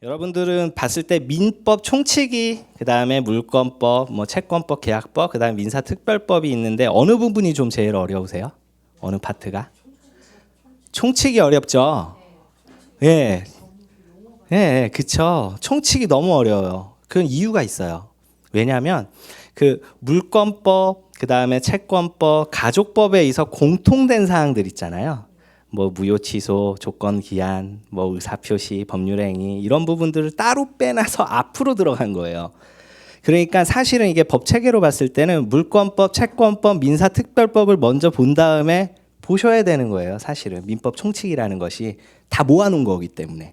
여러분들은 봤을 때 민법 총칙이, 그다음에 물권법, 뭐 채권법, 계약법, 그다음에 민사특별법이 있는데 어느 부분이 좀 제일 어려우세요? 어느 파트가? 총칙이 어렵죠. 예, 예, 그쵸. 총칙이 너무 어려워요. 그건 이유가 있어요. 왜냐하면 그 물권법, 그다음에 채권법, 가족법에 있어 공통된 사항들 있잖아요. 뭐 무효 취소, 조건 기한, 뭐 의사 표시, 법률 행위 이런 부분들을 따로 빼놔서 앞으로 들어간 거예요. 그러니까 사실은 이게 법 체계로 봤을 때는 물권법, 채권법, 민사특별법을 먼저 본 다음에 보셔야 되는 거예요. 사실은 민법 총칙이라는 것이 다 모아놓은 거기 때문에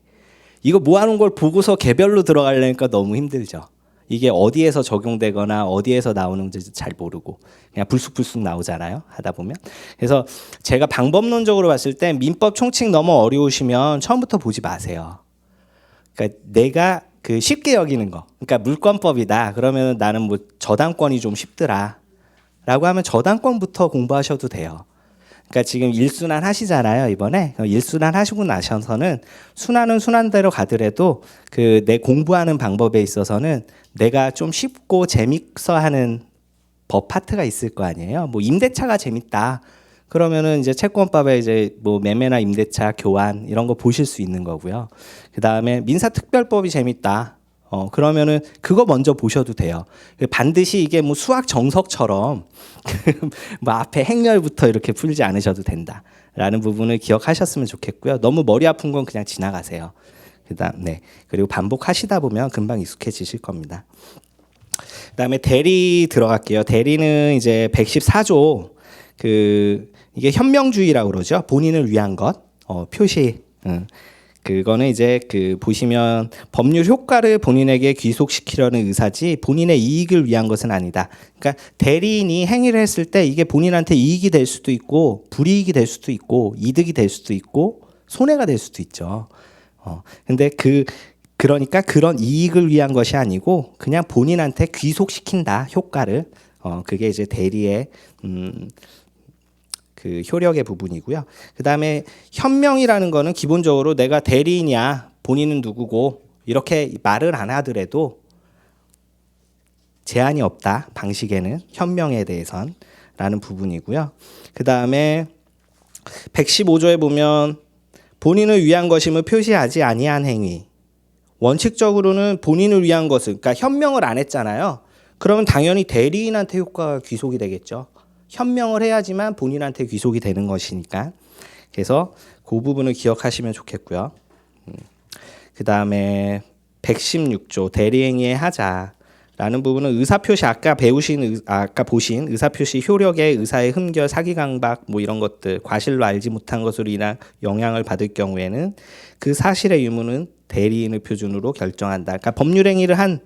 이거 모아놓은 걸 보고서 개별로 들어가려니까 너무 힘들죠. 이게 어디에서 적용되거나 어디에서 나오는지 잘 모르고 그냥 불쑥불쑥 나오잖아요. 하다 보면. 그래서 제가 방법론적으로 봤을 때 민법 총칙 너무 어려우시면 처음부터 보지 마세요. 그러니까 내가 그 쉽게 여기는 거. 그러니까 물권법이다. 그러면 나는 뭐 저당권이 좀 쉽더라. 라고 하면 저당권부터 공부하셔도 돼요. 그러니까 지금 일순환 하시잖아요. 이번에 일순환 하시고 나셔서는 순환은 순환대로 가더라도 그 내 공부하는 방법에 있어서는 내가 좀 쉽고 재밌어 하는 법 파트가 있을 거 아니에요. 뭐 임대차가 재밌다. 그러면은 이제 채권법에 이제 뭐 매매나 임대차 교환 이런 거 보실 수 있는 거고요. 그 다음에 민사특별법이 재밌다. 그러면은 그거 먼저 보셔도 돼요. 반드시 이게 뭐 수학 정석처럼 뭐 앞에 행렬부터 이렇게 풀지 않으셔도 된다라는 부분을 기억하셨으면 좋겠고요. 너무 머리 아픈 건 그냥 지나가세요. 네. 그리고 반복하시다 보면 금방 익숙해지실 겁니다. 그다음에 대리 들어갈게요. 대리는 이제 114조 이게 현명주의라고 그러죠. 본인을 위한 것 표시. 그거는 이제 보시면 법률 효과를 본인에게 귀속시키려는 의사지 본인의 이익을 위한 것은 아니다. 그러니까 대리인이 행위를 했을 때 이게 본인한테 이익이 될 수도 있고 불이익이 될 수도 있고 이득이 될 수도 있고 손해가 될 수도 있죠. 근데 그러니까 그런 이익을 위한 것이 아니고 그냥 본인한테 귀속시킨다 효과를. 그게 이제 대리의 그 효력의 부분이고요. 그 다음에 현명이라는 거는 기본적으로 내가 대리인이야, 본인은 누구고 이렇게 말을 안 하더라도 제한이 없다. 방식에는 현명에 대해선 라는 부분이고요. 그 다음에 115조에 보면 본인을 위한 것임을 표시하지 아니한 행위. 원칙적으로는 본인을 위한 것을, 그러니까 현명을 안 했잖아요. 그러면 당연히 대리인한테 효과가 귀속이 되겠죠. 현명을 해야지만 본인한테 귀속이 되는 것이니까. 그래서 그 부분을 기억하시면 좋겠고요. 그 다음에 116조 대리행위의 하자라는 부분은 의사표시 아까 보신 의사표시 효력의 의사의 흠결, 사기강박 뭐 이런 것들 과실로 알지 못한 것으로 인한 영향을 받을 경우에는 그 사실의 유무는 대리인을 표준으로 결정한다. 그러니까 법률행위를 한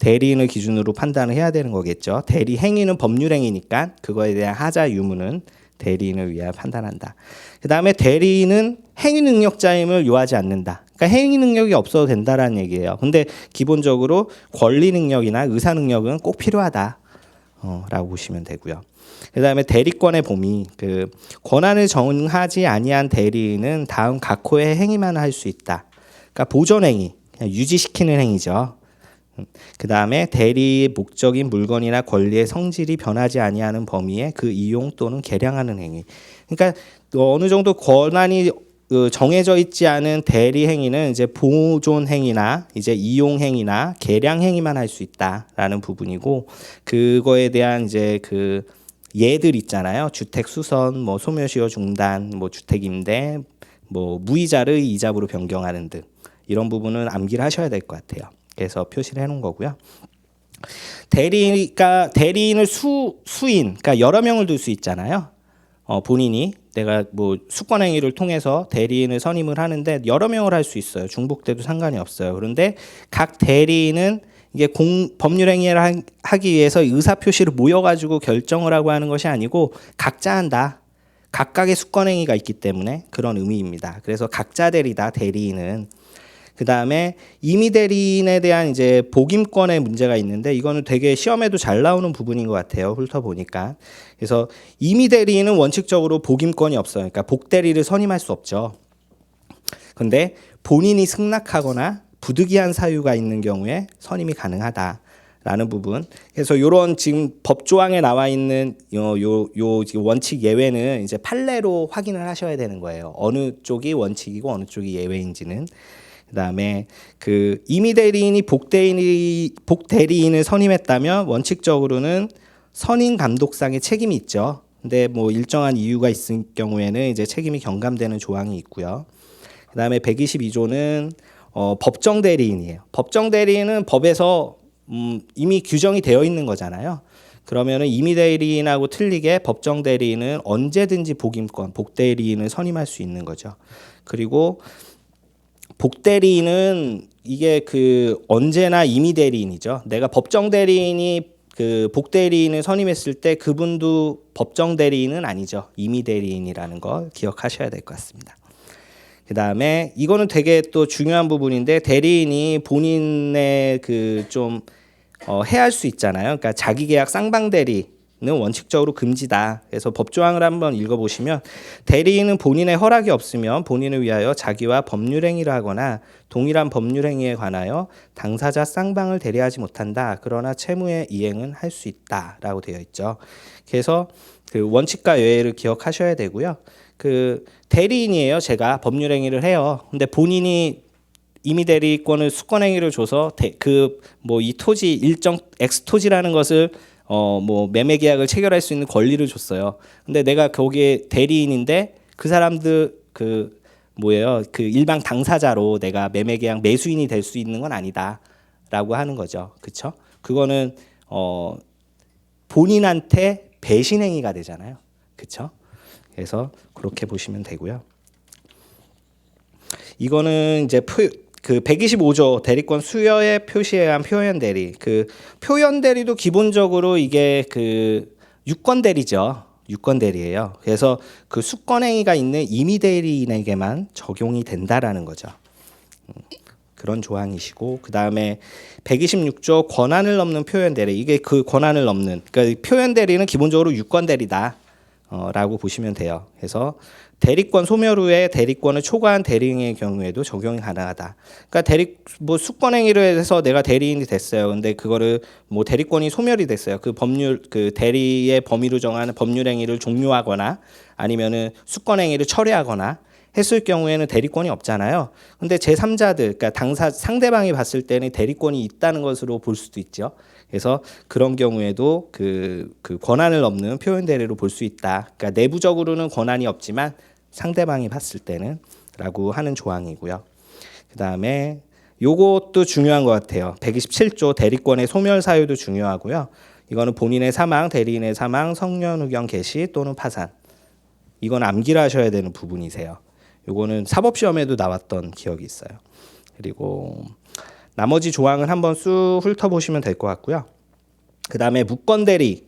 대리인을 기준으로 판단을 해야 되는 거겠죠. 대리 행위는 법률 행위니까 그거에 대한 하자 유무는 대리인을 위하여 판단한다. 그다음에 대리인은 행위 능력자임을 요하지 않는다. 그러니까 행위 능력이 없어도 된다라는 얘기예요. 근데 기본적으로 권리 능력이나 의사 능력은 꼭 필요하다. 라고 보시면 되고요. 그다음에 대리권의 범위, 권한을 정하지 아니한 대리인은 다음 각호의 행위만 할 수 있다. 그러니까 보존 행위, 그냥 유지시키는 행위죠. 그 다음에 대리의 목적인 물건이나 권리의 성질이 변하지 아니하는 범위에 그 이용 또는 개량하는 행위. 그러니까 어느 정도 권한이 정해져 있지 않은 대리 행위는 이제 보존 행위나 이제 이용 행위나 개량 행위만 할 수 있다라는 부분이고, 그거에 대한 이제 예들 있잖아요. 주택 수선, 뭐 소멸시효 중단, 뭐 주택 임대, 뭐 무이자를 이자부로 변경하는 등 이런 부분은 암기를 하셔야 될 것 같아요. 그래서 표시를 해놓은 거고요. 대리인을 수인, 그러니까 여러 명을 둘 수 있잖아요. 본인이 내가 뭐 수권 행위를 통해서 대리인을 선임을 하는데 여러 명을 할 수 있어요. 중복돼도 상관이 없어요. 그런데 각 대리인은 이게 법률 행위를 하기 위해서 의사 표시를 모여가지고 결정을 하고 하는 것이 아니고 각자 한다. 각각의 수권 행위가 있기 때문에 그런 의미입니다. 그래서 각자 대리다 대리인은. 그 다음에 임의 대리인에 대한 이제 복임권의 문제가 있는데 이거는 되게 시험에도 잘 나오는 부분인 것 같아요. 훑어보니까. 그래서 임의 대리인은 원칙적으로 복임권이 없어요. 그러니까 복대리를 선임할 수 없죠. 근데 본인이 승낙하거나 부득이한 사유가 있는 경우에 선임이 가능하다라는 부분. 그래서 이런 지금 법조항에 나와 있는 요 원칙 예외는 이제 판례로 확인을 하셔야 되는 거예요. 어느 쪽이 원칙이고 어느 쪽이 예외인지는. 그다음에 그 임의 대리인이 복대리인을 선임했다면 원칙적으로는 선임 감독상의 책임이 있죠. 근데 뭐 일정한 이유가 있을 경우에는 이제 책임이 경감되는 조항이 있고요. 그다음에 122조는 법정 대리인이에요. 법정 대리인은 법에서 이미 규정이 되어 있는 거잖아요. 그러면은 임의 대리인하고 틀리게 법정 대리인은 언제든지 복임권, 복대리인을 선임할 수 있는 거죠. 그리고 복대리인은 이게 그 언제나 임의 대리인이죠. 내가 법정 대리인이 그 복대리인을 선임했을 때 그분도 법정 대리인은 아니죠. 임의 대리인이라는 거 기억하셔야 될 것 같습니다. 그다음에 이거는 되게 또 중요한 부분인데 대리인이 본인의 그 좀 해할 수 있잖아요. 그러니까 자기 계약 쌍방 대리는 원칙적으로 금지다. 그래서 법조항을 한번 읽어보시면 대리인은 본인의 허락이 없으면 본인을 위하여 자기와 법률행위를 하거나 동일한 법률행위에 관하여 당사자 쌍방을 대리하지 못한다. 그러나 채무의 이행은 할 수 있다라고 되어 있죠. 그래서 그 원칙과 예외를 기억하셔야 되고요. 그 대리인이에요. 제가 법률행위를 해요. 근데 본인이 임의 대리권을 수권행위를 줘서 그 뭐 이 토지 일정 X 토지라는 것을 뭐 매매 계약을 체결할 수 있는 권리를 줬어요. 근데 내가 거기에 대리인인데 그 사람들 그 뭐예요? 그 일방 당사자로 내가 매매 계약 매수인이 될 수 있는 건 아니다라고 하는 거죠. 그렇죠? 그거는 본인한테 배신 행위가 되잖아요. 그렇죠? 그래서 그렇게 보시면 되고요. 이거는 이제 그 125조 대리권 수여의 표시에 의한 표현 대리. 그 표현 대리도 기본적으로 이게 그 유권 대리죠. 유권 대리예요. 그래서 그 수권 행위가 있는 임의 대리인에게만 적용이 된다라는 거죠. 그런 조항이시고 그다음에 126조 권한을 넘는 표현 대리. 이게 그 권한을 넘는 그러니까 표현 대리는 기본적으로 유권 대리다. 라고 보시면 돼요. 그래서 대리권 소멸 후에 대리권을 초과한 대리인의 경우에도 적용이 가능하다. 그러니까 뭐 수권 행위를 해서 내가 대리인이 됐어요. 근데 그거를 뭐 대리권이 소멸이 됐어요. 그 대리의 범위로 정하는 법률 행위를 종료하거나 아니면은 수권 행위를 철회하거나 했을 경우에는 대리권이 없잖아요. 근데 제3자들, 그러니까 상대방이 봤을 때는 대리권이 있다는 것으로 볼 수도 있죠. 그래서 그런 경우에도 그 권한을 넘는 표현 대리로 볼 수 있다. 그러니까 내부적으로는 권한이 없지만 상대방이 봤을 때는라고 하는 조항이고요. 그다음에 요것도 중요한 것 같아요. 127조 대리권의 소멸 사유도 중요하고요. 이거는 본인의 사망, 대리인의 사망, 성년후견 개시 또는 파산. 이건 암기를 하셔야 되는 부분이세요. 요거는 사법시험에도 나왔던 기억이 있어요. 그리고 나머지 조항을 한번 쑥 훑어보시면 될 것 같고요. 그 다음에 무권 대리.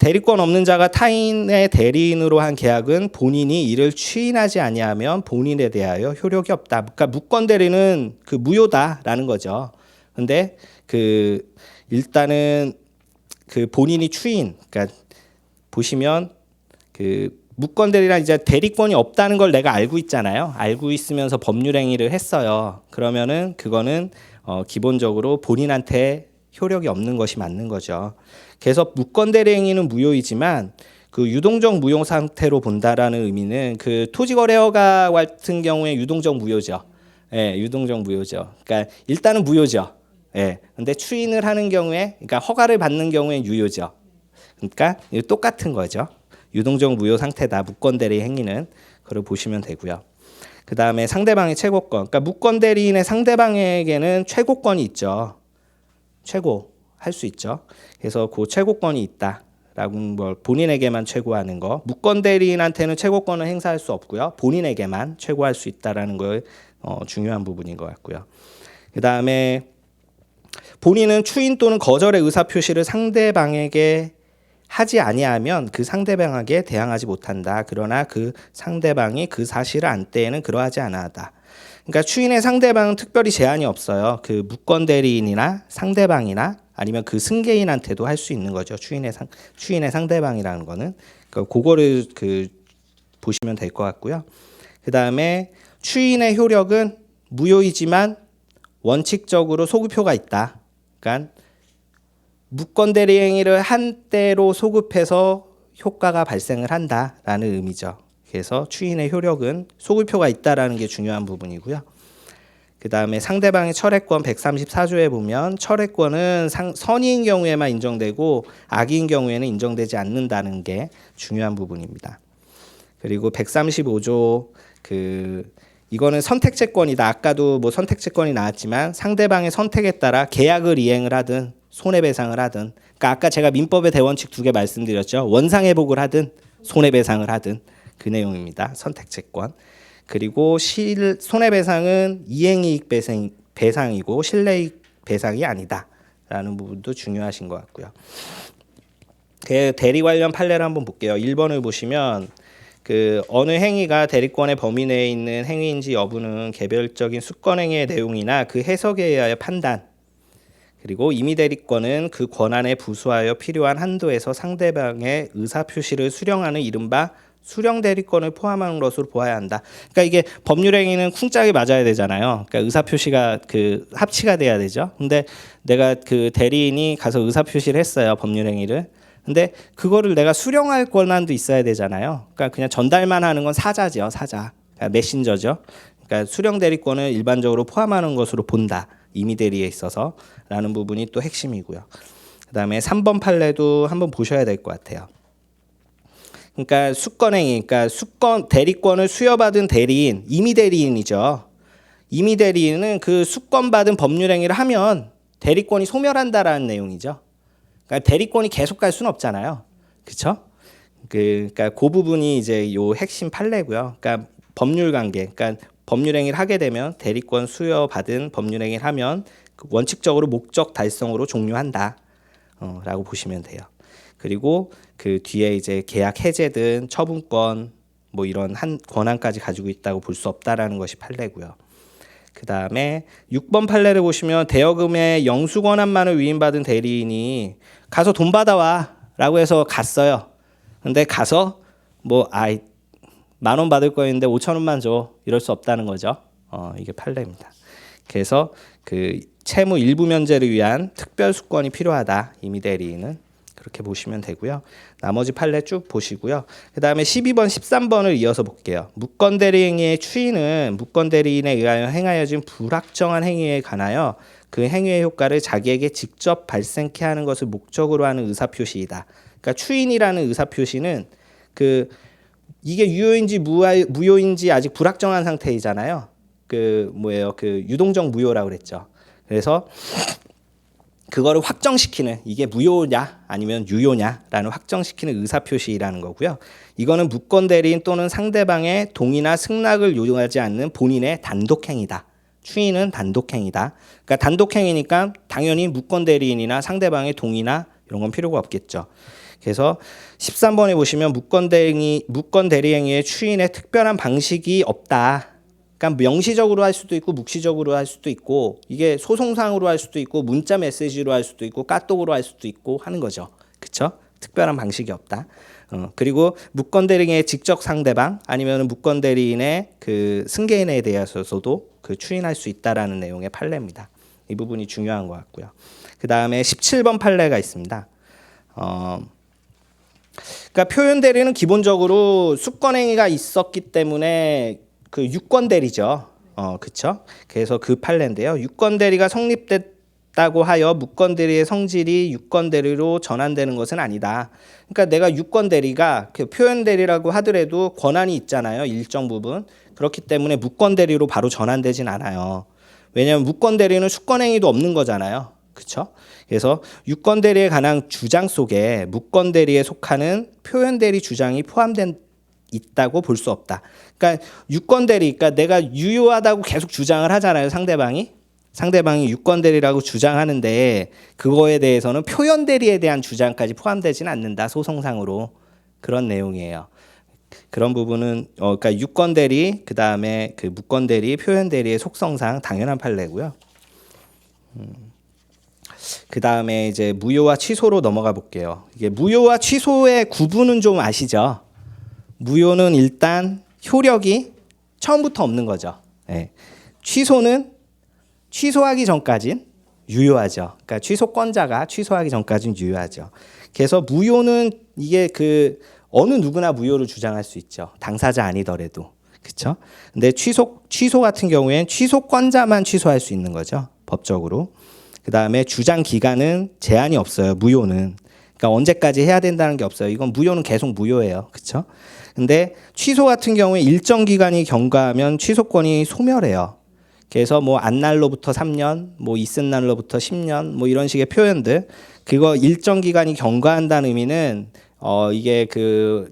대리권 없는 자가 타인의 대리인으로 한 계약은 본인이 이를 추인하지 아니하면 본인에 대하여 효력이 없다. 그러니까 무권 대리는 그 무효다라는 거죠. 근데 그 일단은 그 본인이 추인. 그러니까 보시면 그 무권 대리란 이제 대리권이 없다는 걸 내가 알고 있잖아요. 알고 있으면서 법률 행위를 했어요. 그러면은 그거는 기본적으로 본인한테 효력이 없는 것이 맞는 거죠. 그래서 무권 대리 행위는 무효이지만 그 유동적 무효 상태로 본다라는 의미는 그 토지거래허가 같은 경우에 유동적 무효죠. 예, 유동적 무효죠. 그러니까 일단은 무효죠. 예. 근데 추인을 하는 경우에 그러니까 허가를 받는 경우에 유효죠. 그러니까 똑같은 거죠. 유동적 무효 상태다. 무권 대리 행위는 그걸 보시면 되고요. 그 다음에 상대방의 최고권. 그러니까 무권 대리인의 상대방에게는 최고권이 있죠. 최고 할 수 있죠. 그래서 그 최고권이 있다라고 뭘 본인에게만 최고하는 거. 무권 대리인한테는 최고권을 행사할 수 없고요. 본인에게만 최고할 수 있다라는 걸 중요한 부분인 것 같고요. 그 다음에 본인은 추인 또는 거절의 의사 표시를 상대방에게 하지 아니하면 그 상대방에게 대항하지 못한다. 그러나 그 상대방이 그 사실을 안 때에는 그러하지 않아다. 그러니까 추인의 상대방은 특별히 제한이 없어요. 그 무권 대리인이나 상대방이나 아니면 그 승계인한테도 할 수 있는 거죠. 추인의 상대방이라는 거는 그거를 보시면 될 것 같고요. 그 다음에 추인의 효력은 무효이지만 원칙적으로 소급효가 있다. 그러니까 무권 대리행위를 한 때로 소급해서 효과가 발생을 한다라는 의미죠. 그래서 추인의 효력은 소급효가 있다라는 게 중요한 부분이고요. 그 다음에 상대방의 철회권 134조에 보면 철회권은 선의인 경우에만 인정되고 악의인 경우에는 인정되지 않는다는 게 중요한 부분입니다. 그리고 135조 이거는 선택채권이다. 아까도 뭐 선택채권이 나왔지만 상대방의 선택에 따라 계약을 이행을 하든 손해배상을 하든, 그러니까 아까 제가 민법의 대원칙 2개 말씀드렸죠. 원상회복을 하든 손해배상을 하든 그 내용입니다. 선택채권. 그리고 손해배상은 이행이익 배상이고 실내이익 배상이 아니다라는 부분도 중요하신 것 같고요. 대리 관련 판례를 한번 볼게요. 1번을 보시면 어느 행위가 대리권의 범위 내에 있는 행위인지 여부는 개별적인 수권행위의 내용이나 그 해석에 의하여 판단, 그리고 임의대리권은 그 권한에 부수하여 필요한 한도에서 상대방의 의사표시를 수령하는 이른바 수령대리권을 포함하는 것으로 보아야 한다. 그러니까 이게 법률행위는 쿵짝이 맞아야 되잖아요. 그러니까 의사표시가 합치가 돼야 되죠. 근데 내가 대리인이 가서 의사표시를 했어요. 법률행위를. 근데 그거를 내가 수령할 권한도 있어야 되잖아요. 그러니까 그냥 전달만 하는 건 사자죠. 사자. 그러니까 메신저죠. 그러니까 수령대리권을 일반적으로 포함하는 것으로 본다. 임의대리에 있어서 라는 부분이 또 핵심이고요. 그다음에 3번 판례도 한번 보셔야 될 것 같아요. 그러니까 수권행위, 그러니까 대리권을 수여받은 대리인, 임의대리인이죠. 임의대리인은 그 수권받은 법률행위를 하면 대리권이 소멸한다라는 내용이죠. 그러니까 대리권이 계속 갈 수는 없잖아요. 그렇죠? 그러니까 그 부분이 이제 요 핵심 판례고요. 그러니까 법률관계, 그러니까 법률행위를 하게 되면 대리권 수여받은 법률행위를 하면 원칙적으로 목적 달성으로 종료한다. 라고 보시면 돼요. 그리고 그 뒤에 이제 계약 해제든 처분권 뭐 이런 한 권한까지 가지고 있다고 볼 수 없다라는 것이 판례고요. 그 다음에 6번 판례를 보시면 대여금의 영수 권한만을 위임받은 대리인이 가서 돈 받아와 라고 해서 갔어요. 근데 가서 뭐 10,000원 받을 거였는데 5,000원만 줘 이럴 수 없다는 거죠. 이게 판례입니다. 그래서 채무 일부 면제를 위한 특별 수권이 필요하다. 임의대리인은 그렇게 보시면 되고요. 나머지 판례 쭉 보시고요. 그 다음에 12번, 13번을 이어서 볼게요. 무권대리행위의 추인은 무권대리인에 의하여 행하여진 불확정한 행위에 관하여 그 행위의 효과를 자기에게 직접 발생케 하는 것을 목적으로 하는 의사표시이다. 그러니까 추인이라는 의사표시는 이게 유효인지 무효인지 아직 불확정한 상태이잖아요. 유동적 무효라고 그랬죠. 그래서 그거를 확정시키는, 이게 무효냐 아니면 유효냐라는 확정시키는 의사표시라는 거고요. 이거는 무권대리인 또는 상대방의 동의나 승낙을 요구하지 않는 본인의 단독행위다. 추인은 단독행위다. 그러니까 단독행위니까 당연히 무권대리인이나 상대방의 동의나 이런 건 필요가 없겠죠. 그래서 13번에 보시면 무권대리행위의 추인에 특별한 방식이 없다. 그러니까 명시적으로 할 수도 있고 묵시적으로 할 수도 있고 이게 소송상으로 할 수도 있고 문자 메시지로 할 수도 있고 카톡으로 할 수도 있고 하는 거죠. 그렇죠? 특별한 방식이 없다. 그리고 무권대리인의 직접 상대방 아니면 무권대리인의 승계인에 대해서도 추인할 수 있다라는 내용의 판례입니다. 이 부분이 중요한 것 같고요. 그 다음에 17번 판례가 있습니다. 그러니까 표현대리는 기본적으로 수권행위가 있었기 때문에 유권대리죠. 그렇죠? 그래서 그 판례인데요. 유권대리가 성립됐다고 하여 무권대리의 성질이 유권대리로 전환되는 것은 아니다. 그러니까 내가 유권대리가 표현대리라고 하더라도 권한이 있잖아요. 일정 부분. 그렇기 때문에 무권대리로 바로 전환되진 않아요. 왜냐하면 무권대리는 수권행위도 없는 거잖아요. 그렇죠? 그래서 유권대리에 관한 주장 속에 무권대리에 속하는 표현대리 주장이 포함된 있다고 볼 수 없다. 그러니까 유권대리, 그러니까 내가 유효하다고 계속 주장을 하잖아요. 상대방이 유권대리라고 주장하는데 그거에 대해서는 표현대리에 대한 주장까지 포함되지는 않는다. 소송상으로 그런 내용이에요. 그런 부분은 그러니까 유권대리, 그 다음에 무권대리, 표현대리의 속성상 당연한 판례고요. 그 다음에 이제 무효와 취소로 넘어가 볼게요. 이게 무효와 취소의 구분은 좀 아시죠? 무효는 일단 효력이 처음부터 없는 거죠. 예. 취소는 취소하기 전까진 유효하죠. 그러니까 취소권자가 취소하기 전까지는 유효하죠. 그래서 무효는 이게 어느 누구나 무효를 주장할 수 있죠. 당사자 아니더라도. 그렇죠? 근데 취소 같은 경우엔 취소권자만 취소할 수 있는 거죠. 법적으로. 그다음에 주장 기간은 제한이 없어요. 무효는. 그러니까 언제까지 해야 된다는 게 없어요. 이건 무효는 계속 무효예요. 그렇죠? 근데 취소 같은 경우에 일정 기간이 경과하면 취소권이 소멸해요. 그래서 뭐 안날로부터 3년, 뭐 있은 날로부터 10년, 뭐 이런 식의 표현들. 그거 일정 기간이 경과한다는 의미는 이게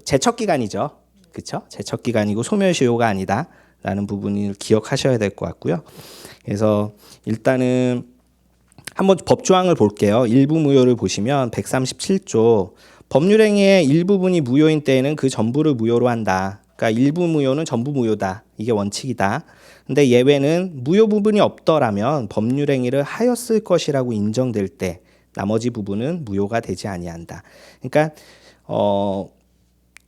제척 기간이죠. 그렇죠? 제척 기간이고 소멸시효가 아니다라는 부분을 기억하셔야 될 것 같고요. 그래서 일단은 한번 법조항을 볼게요. 일부 무효를 보시면 137조 법률행위의 일부분이 무효인 때에는 그 전부를 무효로 한다. 그러니까 일부 무효는 전부 무효다. 이게 원칙이다. 근데 예외는 무효 부분이 없더라면 법률행위를 하였을 것이라고 인정될 때 나머지 부분은 무효가 되지 아니한다. 그러니까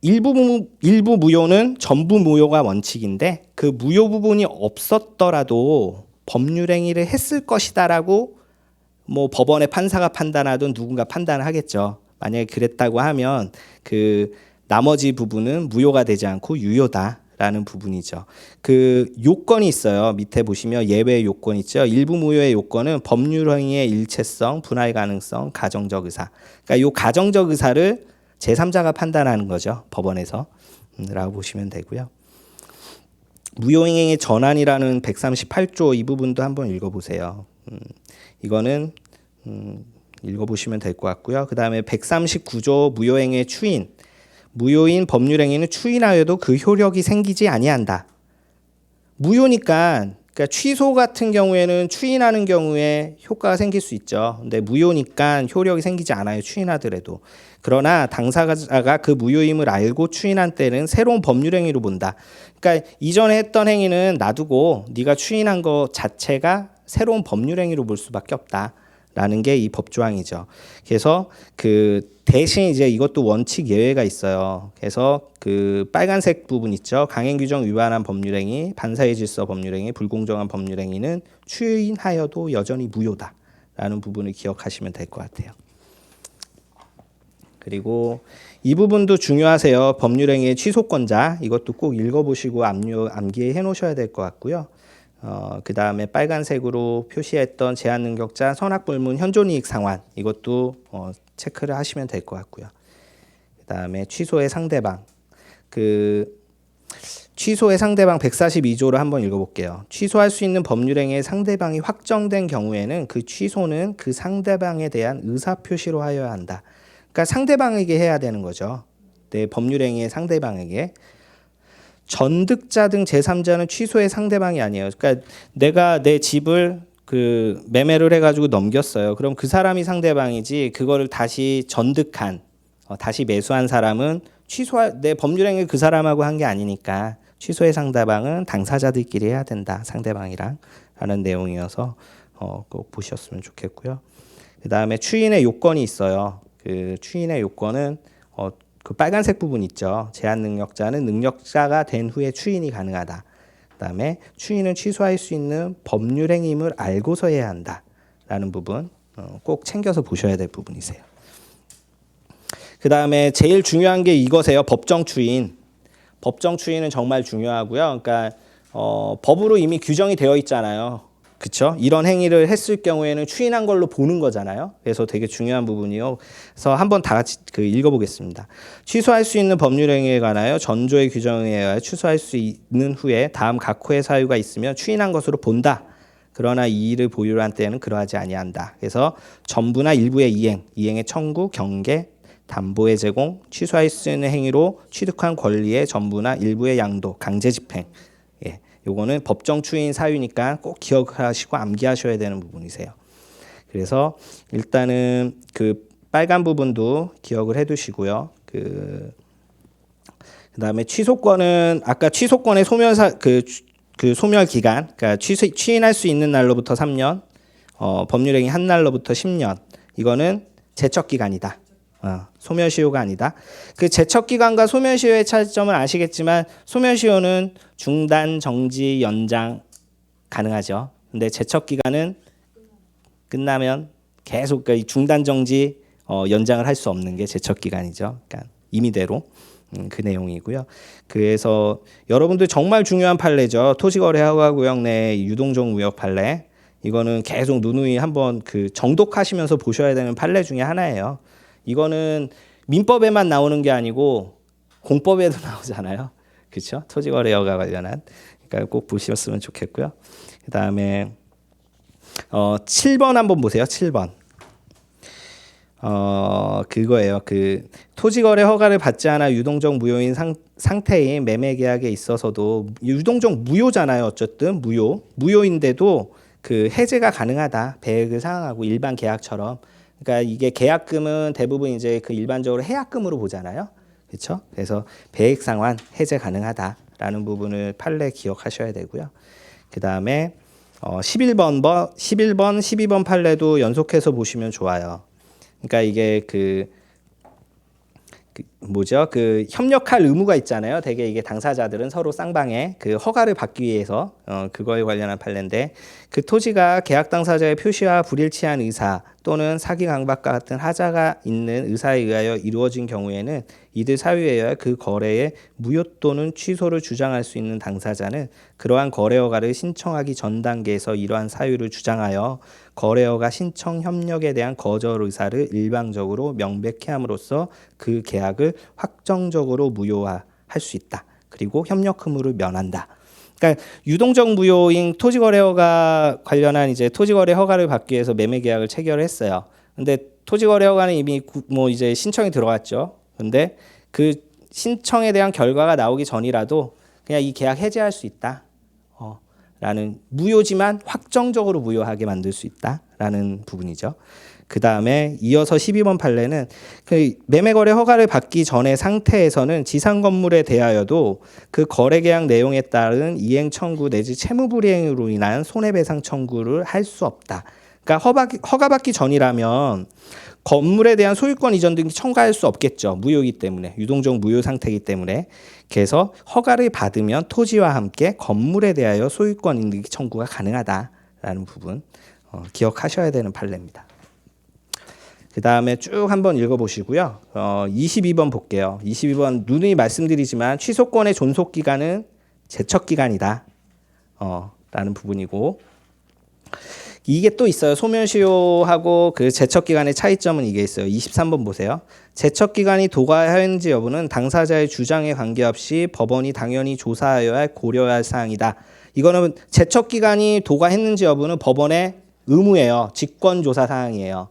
일부 무효는 전부 무효가 원칙인데 그 무효 부분이 없었더라도 법률행위를 했을 것이다라고 뭐 법원의 판사가 판단하든 누군가 판단을 하겠죠. 만약에 그랬다고 하면 나머지 부분은 무효가 되지 않고 유효다라는 부분이죠. 요건이 있어요. 밑에 보시면 예외 요건 있죠. 일부 무효의 요건은 법률행위의 일체성, 분할 가능성, 가정적 의사. 그러니까 요 가정적 의사를 제3자가 판단하는 거죠. 법원에서 라고 보시면 되고요. 무효행위의 전환이라는 138조 이 부분도 한번 읽어보세요. 이거는 읽어보시면 될 것 같고요. 그 다음에 139조 무효행위의 추인. 무효인 법률행위는 추인하여도 그 효력이 생기지 아니한다. 무효니까 그러니까 취소 같은 경우에는 추인하는 경우에 효과가 생길 수 있죠. 근데 무효니까 효력이 생기지 않아요. 추인하더라도. 그러나 당사자가 그 무효임을 알고 추인한 때는 새로운 법률행위로 본다. 그러니까 이전에 했던 행위는 놔두고 네가 추인한 것 자체가 새로운 법률행위로 볼 수밖에 없다라는 게 이 법조항이죠. 그래서 대신 이제 이것도 원칙 예외가 있어요. 그래서 빨간색 부분 있죠. 강행 규정 위반한 법률행위, 반사의 질서 법률행위, 불공정한 법률행위는 추인하여도 여전히 무효다라는 부분을 기억하시면 될 것 같아요. 그리고 이 부분도 중요하세요. 법률행위의 취소권자 이것도 꼭 읽어보시고 암기해 놓으셔야 될 것 같고요. 그 다음에 빨간색으로 표시했던 제한능력자, 선악불문, 현존이익 상환 이것도 체크를 하시면 될 것 같고요. 그 다음에 취소의 상대방 취소의 상대방 142조를 한번 읽어볼게요. 취소할 수 있는 법률행위의 상대방이 확정된 경우에는 그 취소는 그 상대방에 대한 의사표시로 하여야 한다. 그러니까 상대방에게 해야 되는 거죠. 내 법률행위의 상대방에게. 전득자 등 제3자는 취소의 상대방이 아니에요. 그러니까 내가 내 집을 매매를 해가지고 넘겼어요. 그럼 그 사람이 상대방이지 그거를 다시 전득한 다시 매수한 사람은 내 법률행위 그 사람하고 한 게 아니니까 취소의 상대방은 당사자들끼리 해야 된다. 상대방이랑 라는 내용이어서 꼭 보셨으면 좋겠고요. 그 다음에 추인의 요건이 있어요. 추인의 요건은 빨간색 부분 있죠. 제한 능력자는 능력자가 된 후에 추인이 가능하다. 그다음에 추인은 취소할 수 있는 법률행위임을 알고서 해야 한다라는 부분 꼭 챙겨서 보셔야 될 부분이세요. 그다음에 제일 중요한 게 이거세요. 법정 추인. 법정 추인은 정말 중요하고요. 그러니까 법으로 이미 규정이 되어 있잖아요. 그렇죠? 이런 행위를 했을 경우에는 추인한 걸로 보는 거잖아요. 그래서 되게 중요한 부분이요. 그래서 한번 다 같이 읽어보겠습니다. 취소할 수 있는 법률행위에 관하여 전조의 규정에 의하여 취소할 수 있는 후에 다음 각 호의 사유가 있으면 추인한 것으로 본다. 그러나 이 일을 보유를 한 때는 그러하지 아니한다. 그래서 전부나 일부의 이행의 청구, 경계, 담보의 제공, 취소할 수 있는 행위로 취득한 권리의 전부나 일부의 양도, 강제 집행. 요거는 법정 추인 사유니까 꼭 기억하시고 암기하셔야 되는 부분이세요. 그래서 일단은 빨간 부분도 기억을 해두시고요. 그다음에 취소권은 아까 취소권의 소멸 기간, 그러니까 추인할 수 있는 날로부터 3년, 법률행위 한 날로부터 10년. 이거는 제척 기간이다. 소멸시효가 아니다. 그 제척기간과 소멸시효의 차이점을 아시겠지만 소멸시효는 중단, 정지, 연장 가능하죠. 근데 제척기간은 끝나면 계속 그러니까 중단, 정지, 연장을 할 수 없는 게 제척기간이죠. 그러니까 임의대로 그 내용이고요. 그래서 여러분들 정말 중요한 판례죠. 토지거래 허가구역 내 유동적 무역 판례. 이거는 계속 누누이 한번 그 정독하시면서 보셔야 되는 판례 중에 하나예요. 이거는 민법에만 나오는 게 아니고 공법에도 나오잖아요. 그렇죠? 토지거래 허가 관련한. 그러니까 꼭 보셨으면 좋겠고요. 그다음에 7번 한번 보세요. 7번. 그거예요. 그 토지거래 허가를 받지 않아 유동적 무효인 상태인 매매계약에 있어서도 유동적 무효잖아요. 어쨌든 무효인데도 그 해제가 가능하다. 배액을 상환하고 일반 계약처럼. 그러니까 이게 계약금은 대부분 이제 그 일반적으로 해약금으로 보잖아요. 그렇죠? 그래서 배액 상환 해제 가능하다라는 부분을 판례 기억하셔야 되고요. 그다음에 11번, 12번 판례도 연속해서 보시면 좋아요. 그러니까 이게 그 뭐죠? 그 협력할 의무가 있잖아요. 대개 이게 당사자들은 서로 쌍방에 그 허가를 받기 위해서 그거에 관련한 판례인데 그 토지가 계약 당사자의 표시와 불일치한 의사 또는 사기 강박과 같은 하자가 있는 의사에 의하여 이루어진 경우에는 이들 사유에 의하여 그 거래의 무효 또는 취소를 주장할 수 있는 당사자는 그러한 거래 허가를 신청하기 전 단계에서 이러한 사유를 주장하여 거래 허가 신청 협력에 대한 거절 의사를 일방적으로 명백히 함으로써 그 계약을 확정적으로 무효화할 수 있다. 그리고 협력 의무를 면한다. 그러니까 유동적 무효인 토지거래 허가 관련한 이제 토지거래 허가를 받기 위해서 매매 계약을 체결했어요. 근데 토지거래 허가는 이미 뭐 이제 신청이 들어갔죠. 근데 그 신청에 대한 결과가 나오기 전이라도 그냥 이 계약 해제할 수 있다. 라는 무효지만 확정적으로 무효하게 만들 수 있다라는 부분이죠. 그 다음에 이어서 12번 판례는 그 매매거래 허가를 받기 전의 상태에서는 지상 건물에 대하여도 그 거래 계약 내용에 따른 이행 청구 내지 채무 불이행으로 인한 손해배상 청구를 할 수 없다. 그러니까 허가 받기 전이라면 건물에 대한 소유권 이전 등기 청구할 수 없겠죠. 무효이기 때문에 유동적 무효 상태이기 때문에 그래서 허가를 받으면 토지와 함께 건물에 대하여 소유권 이전 등기 청구가 가능하다라는 부분 기억하셔야 되는 판례입니다. 그 다음에 쭉 한번 읽어보시고요. 22번 볼게요. 22번 누누이 말씀드리지만 취소권의 존속기간은 제척기간이다. 라는 부분이고 이게 또 있어요. 소멸시효하고 그 제척기간의 차이점은 이게 있어요. 23번 보세요. 제척기간이 도과하였는지 여부는 당사자의 주장에 관계없이 법원이 당연히 조사하여야 할 고려해야 할 사항이다. 이거는 제척기간이 도과했는지 여부는 법원의 의무예요. 직권조사 사항이에요.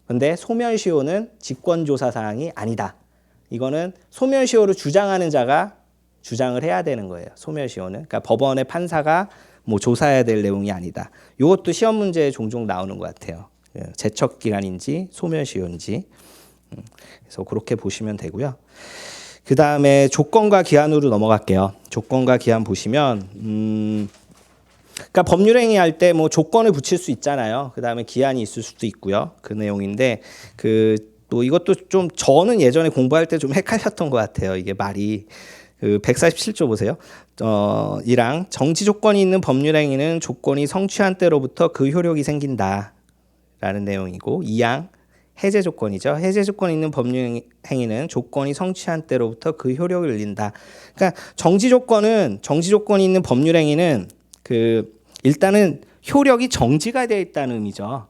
근데 소멸시효는 직권조사 사항이 아니다. 이거는 소멸시효를 주장하는 자가 주장을 해야 되는 거예요. 소멸시효는. 그러니까 법원의 판사가 뭐 조사해야 될 내용이 아니다. 이것도 시험 문제에 종종 나오는 것 같아요. 제척기간인지 소멸시효인지. 그래서 그렇게 보시면 되고요. 그 다음에 조건과 기한으로 넘어갈게요. 조건과 기한 보시면 그러니까 법률행위 할 때 뭐 조건을 붙일 수 있잖아요. 그 다음에 기한이 있을 수도 있고요. 그 내용인데 또 이것도 좀 저는 예전에 공부할 때 좀 헷갈렸던 것 같아요. 이게 말이. 그 147조 보세요. 이랑 정지 조건이 있는 법률행위는 조건이 성취한 때로부터 그 효력이 생긴다라는 내용이고 2항 해제 조건이죠. 해제 조건이 있는 법률행위는 조건이 성취한 때로부터 그 효력을 잃는다. 그러니까 정지 조건이 있는 법률행위는 그 일단은 효력이 정지가 되어 있다는 의미죠.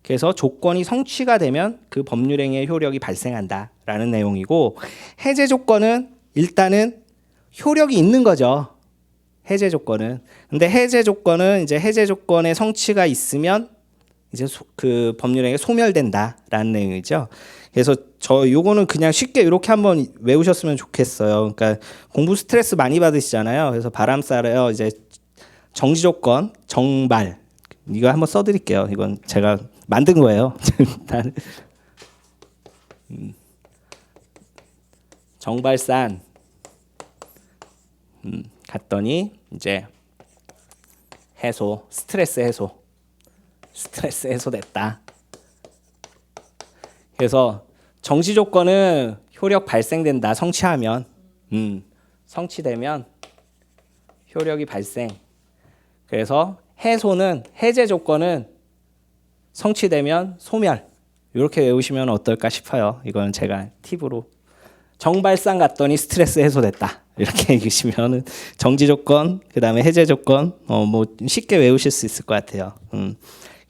그래서 조건이 성취가 되면 그 법률행위의 효력이 발생한다라는 내용이고 해제 조건은 일단은 효력이 있는 거죠. 해제 조건은. 근데 해제 조건은 이제 해제 조건의 성취가 있으면 이제 그 법률행위가 소멸된다라는 내용이죠. 그래서 요거는 그냥 쉽게 이렇게 한번 외우셨으면 좋겠어요. 그러니까 공부 스트레스 많이 받으시잖아요. 그래서 바람 쐬요. 이제 정지 조건, 정발. 이거 한번 써드릴게요. 이건 제가 만든 거예요. 정발산. 갔더니 이제 스트레스 해소됐다. 그래서 정지 조건은 효력 발생된다. 성취하면 성취되면 효력이 발생. 그래서 해소는 해제 조건은 성취되면 소멸. 이렇게 외우시면 어떨까 싶어요. 이건 제가 팁으로 정발상 갔더니 스트레스 해소됐다. 이렇게 읽으시면은 정지 조건, 그다음에 해제 조건, 뭐 쉽게 외우실 수 있을 것 같아요.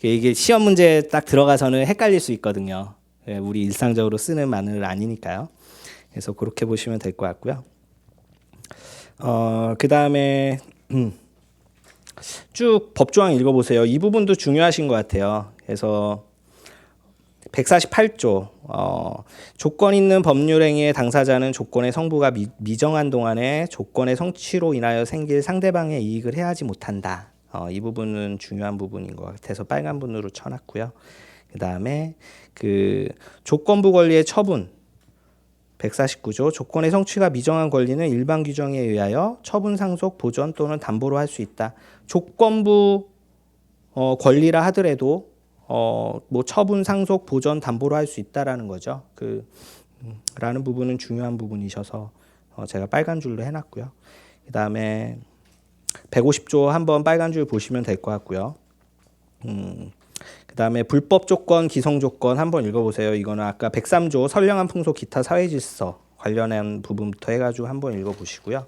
이게 시험 문제 딱 들어가서는 헷갈릴 수 있거든요. 우리 일상적으로 쓰는 말은 아니니까요. 그래서 그렇게 보시면 될 것 같고요. 그다음에 쭉 법조항 읽어보세요. 이 부분도 중요하신 것 같아요. 그래서 148조 조건 있는 법률행위의 당사자는 조건의 성부가 미정한 동안에 조건의 성취로 인하여 생길 상대방의 이익을 해하지 못한다. 이 부분은 중요한 부분인 것 같아서 빨간 분으로 쳐놨고요. 그 다음에 그 조건부 권리의 처분 149조 조건의 성취가 미정한 권리는 일반 규정에 의하여 처분 상속 보전 또는 담보로 할 수 있다. 조건부 권리라 하더라도 뭐 처분 상속 보전 담보로 할 수 있다라는 거죠. 라는 부분은 중요한 부분이셔서 제가 빨간 줄로 해놨고요. 그 다음에 150조 한번 빨간 줄 보시면 될 것 같고요. 그 다음에 불법 조건, 기성 조건 한번 읽어보세요. 이거는 아까 103조 선량한 풍속 기타 사회질서 관련한 부분부터 해가지고 한번 읽어보시고요.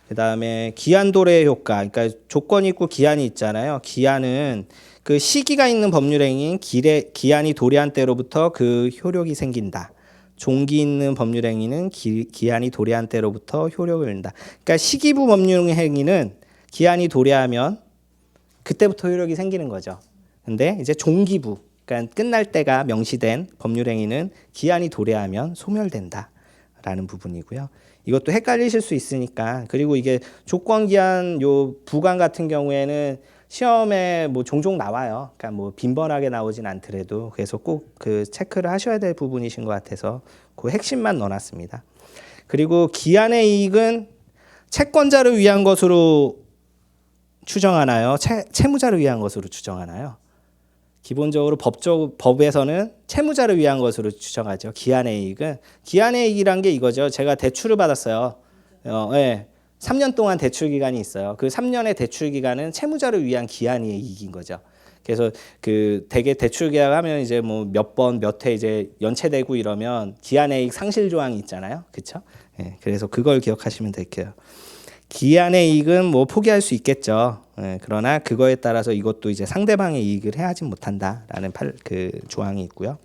그 다음에 기한 도래의 효과, 그러니까 조건이 있고 기한이 있잖아요. 기한은 그 시기가 있는 법률행위인 기한이 도래한 때로부터 그 효력이 생긴다. 종기 있는 법률행위는 기한이 도래한 때로부터 효력을 잃는다. 그러니까 시기부 법률행위는 기한이 도래하면 그때부터 효력이 생기는 거죠. 근데 이제 종기부, 그러니까 끝날 때가 명시된 법률행위는 기한이 도래하면 소멸된다라는 부분이고요. 이것도 헷갈리실 수 있으니까. 그리고 이게 조건기한 요 부관 같은 경우에는 시험에 뭐 종종 나와요. 그러니까 뭐 빈번하게 나오진 않더라도 그래서 꼭 그 체크를 하셔야 될 부분이신 것 같아서 그 핵심만 넣어놨습니다. 그리고 기한의 이익은 채권자를 위한 것으로 추정하나요? 채무자를 위한 것으로 추정하나요? 기본적으로 법에서는 채무자를 위한 것으로 추정하죠. 기한의 이익은. 기한의 이익이란 게 이거죠. 제가 대출을 받았어요. 네. 3년 동안 대출 기간이 있어요. 그 3년의 대출 기간은 채무자를 위한 기한의 이익인 거죠. 그래서 그 대개 대출 계약하면 이제 뭐 몇 번 몇 회 이제 연체되고 이러면 기한의 이익 상실 조항이 있잖아요. 그렇죠? 네. 그래서 그걸 기억하시면 될게요. 기한의 이익은 뭐 포기할 수 있겠죠. 그러나 그거에 따라서 이것도 이제 상대방의 이익을 해하지 못한다라는 그 조항이 있고요.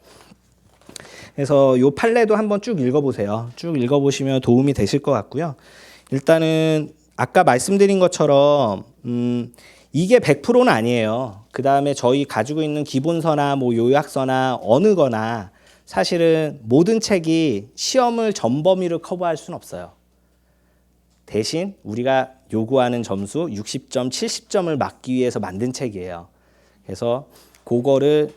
그래서 요 판례도 한번 쭉 읽어보세요. 쭉 읽어보시면 도움이 되실 것 같고요. 일단은 아까 말씀드린 것처럼 이게 100%는 아니에요. 그 다음에 저희 가지고 있는 기본서나 뭐 요약서나 어느 거나 사실은 모든 책이 시험을 전 범위를 커버할 수는 없어요. 대신 우리가 요구하는 점수 60점, 70점을 맞기 위해서 만든 책이에요. 그래서 그거를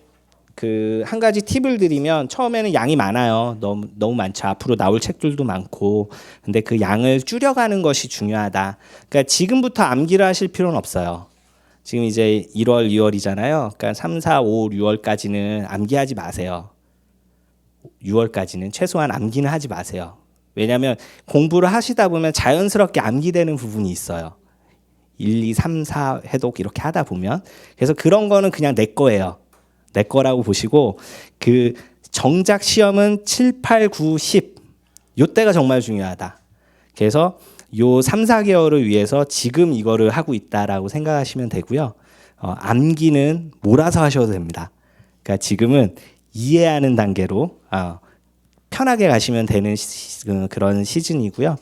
그 한 가지 팁을 드리면 처음에는 양이 많아요. 너무 많죠. 앞으로 나올 책들도 많고. 근데 그 양을 줄여가는 것이 중요하다. 그러니까 지금부터 암기를 하실 필요는 없어요. 지금 이제 1월, 2월이잖아요. 그러니까 3, 4, 5, 6월까지는 암기하지 마세요. 6월까지는 최소한 암기는 하지 마세요. 왜냐하면 공부를 하시다 보면 자연스럽게 암기되는 부분이 있어요. 1, 2, 3, 4 해독 이렇게 하다 보면. 그래서 그런 거는 그냥 내 거예요. 내 거라고 보시고 그 정작 시험은 7, 8, 9, 10 요때가 정말 중요하다. 그래서 요 3, 4개월을 위해서 지금 이거를 하고 있다라고 생각하시면 되고요. 암기는 몰아서 하셔도 됩니다. 그러니까 지금은 이해하는 단계로 편하게 가시면 되는 그런 시즌이고요.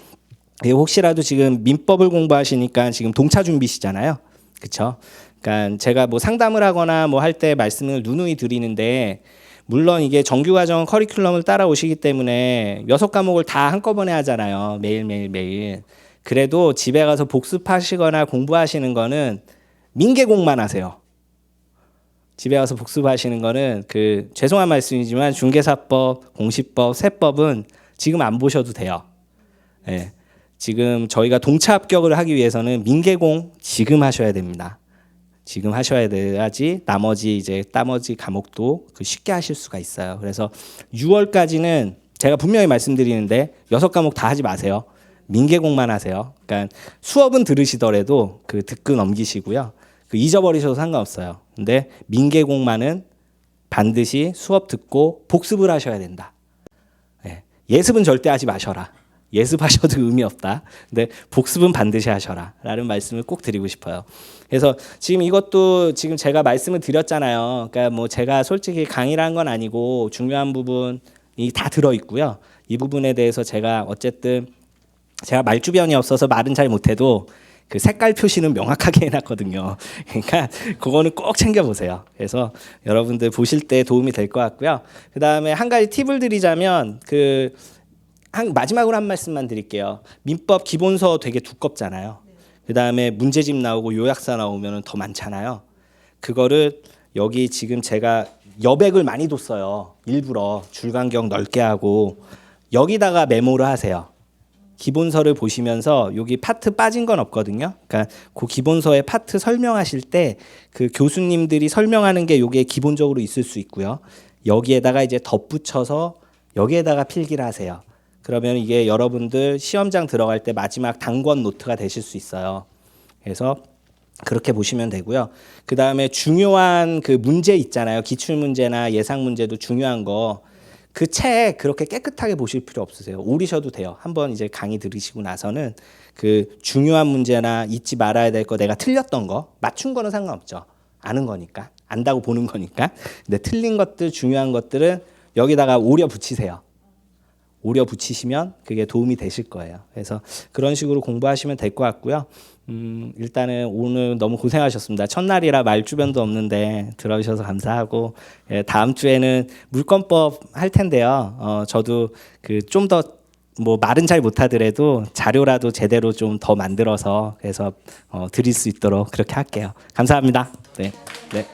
혹시라도 지금 민법을 공부하시니까 지금 동차 준비시잖아요. 그렇죠? 그러니까 제가 뭐 상담을 하거나 뭐 할 때 말씀을 누누이 드리는데 물론 이게 정규과정 커리큘럼을 따라오시기 때문에 6과목을 다 한꺼번에 하잖아요. 매일. 그래도 집에 가서 복습하시거나 공부하시는 거는 민계공만 하세요. 집에 가서 복습하시는 거는 그 죄송한 말씀이지만 중개사법, 공시법, 세법은 지금 안 보셔도 돼요. 네. 지금 저희가 동차 합격을 하기 위해서는 민계공 지금 하셔야 됩니다. 지금 하셔야 돼야지 나머지 과목도 그 쉽게 하실 수가 있어요. 그래서 6월까지는 제가 분명히 말씀드리는데 6과목 다 하지 마세요. 민계공만 하세요. 그러니까 수업은 들으시더라도 그 듣고 넘기시고요. 그 잊어버리셔도 상관없어요. 근데 민계공만은 반드시 수업 듣고 복습을 하셔야 된다. 예습은 절대 하지 마셔라. 예습하셔도 의미 없다. 근데 복습은 반드시 하셔라. 라는 말씀을 꼭 드리고 싶어요. 그래서 지금 이것도 지금 제가 말씀을 드렸잖아요. 그러니까 뭐 제가 솔직히 강의라는 건 아니고 중요한 부분이 다 들어있고요. 이 부분에 대해서 제가 어쨌든 제가 말주변이 없어서 말은 잘 못해도 그 색깔 표시는 명확하게 해놨거든요. 그러니까 그거는 꼭 챙겨보세요. 그래서 여러분들 보실 때 도움이 될 것 같고요. 그 다음에 한 가지 팁을 드리자면 마지막으로 한 말씀만 드릴게요. 민법 기본서 되게 두껍잖아요. 그 다음에 문제집 나오고 요약서 나오면 더 많잖아요. 그거를 여기 지금 제가 여백을 많이 뒀어요. 일부러 줄간격 넓게 하고 여기다가 메모를 하세요. 기본서를 보시면서 여기 파트 빠진 건 없거든요. 그러니까 그 기본서의 파트 설명하실 때 그 교수님들이 설명하는 게 요게 기본적으로 있을 수 있고요. 여기에다가 이제 덧붙여서 여기에다가 필기를 하세요. 그러면 이게 여러분들 시험장 들어갈 때 마지막 단권 노트가 되실 수 있어요. 그래서 그렇게 보시면 되고요. 그 다음에 중요한 그 문제 있잖아요. 기출 문제나 예상 문제도 중요한 거. 그 책 그렇게 깨끗하게 보실 필요 없으세요. 오리셔도 돼요. 한번 이제 강의 들으시고 나서는 그 중요한 문제나 잊지 말아야 될 거 내가 틀렸던 거 맞춘 거는 상관없죠. 아는 거니까. 안다고 보는 거니까. 근데 틀린 것들 중요한 것들은 여기다가 오려 붙이세요. 오려 붙이시면 그게 도움이 되실 거예요. 그래서 그런 식으로 공부하시면 될 것 같고요. 일단은 오늘 너무 고생하셨습니다. 첫날이라 말 주변도 없는데 들어주셔서 감사하고 다음 주에는 물권법 할 텐데요. 저도 그 좀 더 뭐 말은 잘 못하더라도 자료라도 제대로 좀 더 만들어서 그래서 드릴 수 있도록 그렇게 할게요. 감사합니다. 네. 네.